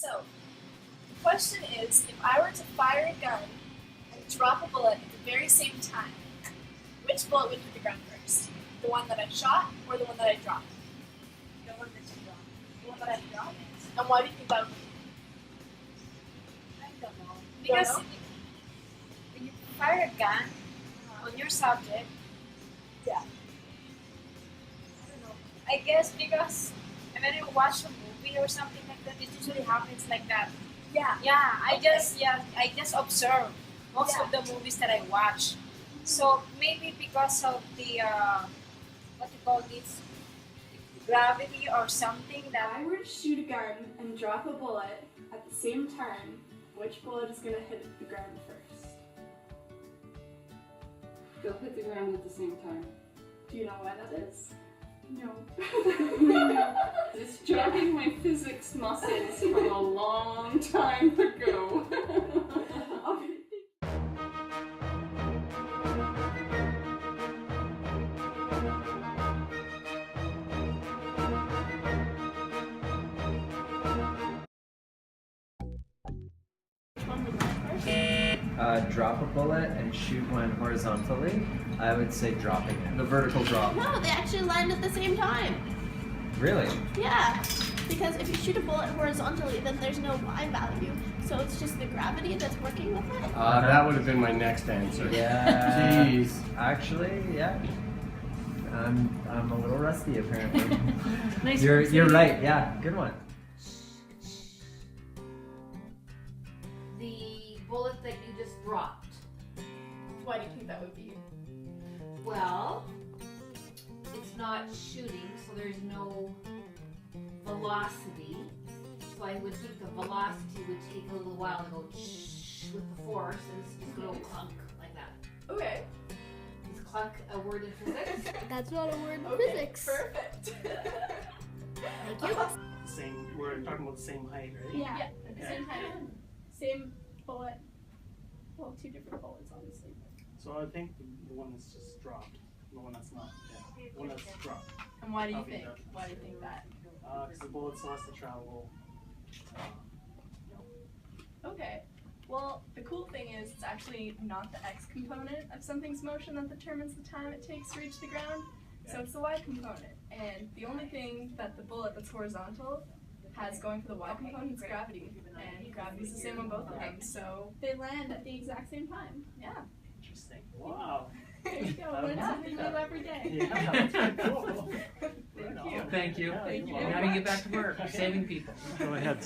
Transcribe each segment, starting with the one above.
So, the question is, if I were to fire a gun and drop a bullet at the very same time, which bullet would hit the ground first? The one that I shot or the one that I dropped? The one that you dropped. The one that I dropped? And why do you think that would be? I don't know. Because Because when you fire a gun on your subject, yeah. I don't know. I guess because when you watch a movie or something like that, it usually happens like that. Yeah. I just observe most of the movies that I watch. So maybe because of the what you call this gravity or something If that I were to shoot a gun and drop a bullet at the same time, which bullet is going to hit the ground first? They'll hit the ground at the same time. Do you know why that is? No. It's jogging my physics muscles from a long time ago. Drop a bullet and shoot one horizontally. I would say dropping it. The vertical drop. No, they actually land at the same time. Really? Yeah, because if you shoot a bullet horizontally, then there's no y value. So it's just the gravity that's working with it. That would have been my next answer. Yeah. Jeez. Actually, yeah. I'm a little rusty apparently. Nice. You're right. Yeah. Good one. The bullet that you just dropped. Why do you think that would be? Well, it's not shooting, so there's no velocity. So I would think the velocity would take a little while to go with the force, and it's just going to clunk like that. Okay. Is clunk a word in physics? That's not a word in Okay, physics. Perfect. Thank you. Same, we're talking about the same height, right? Yeah, Yeah. at the same time. Same bullet. Well, two different bullets, obviously. So I think the one that's just dropped, the one that's not, yeah, the one that's dropped. And why do you Probably think? that. Why do you think that? Because the bullet still has to travel. Okay. Well, the cool thing is it's actually not the x component of something's motion that determines the time it takes to reach the ground. So it's the y component. And the only thing that the bullet that's horizontal has going for the y component is gravity. And gravity's the same on both of them. So they land at the exact same time. Yeah. Interesting. Wow. There you go. Learn something new every day. Yeah, that's pretty cool. Thank you. Thank you. Yeah, Thank you. You gotta get back to work, saving people. Go ahead.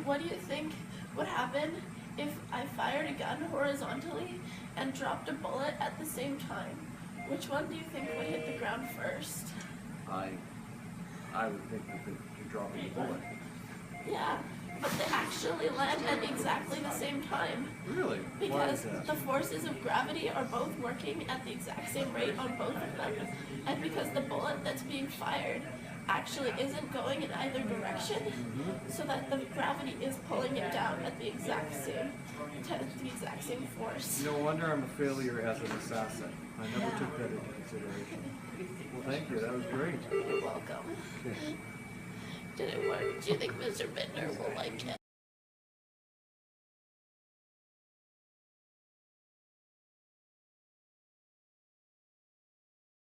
What do you think would happen if I fired a gun horizontally and dropped a bullet at the same time? Which one do you think would hit the ground first? I would think that you're dropping a bullet. Yeah, but they actually land at exactly the same time. Really? Because the forces of gravity are both working at the exact same rate on both of them, and because the bullet that's being fired actually isn't going in either direction, so that the gravity is pulling it down at the exact same force. No wonder I'm a failure as an assassin. I never took that into consideration. Well, thank you. That was great. You're welcome. Did it work? Do you think Mr. Bittner will like it?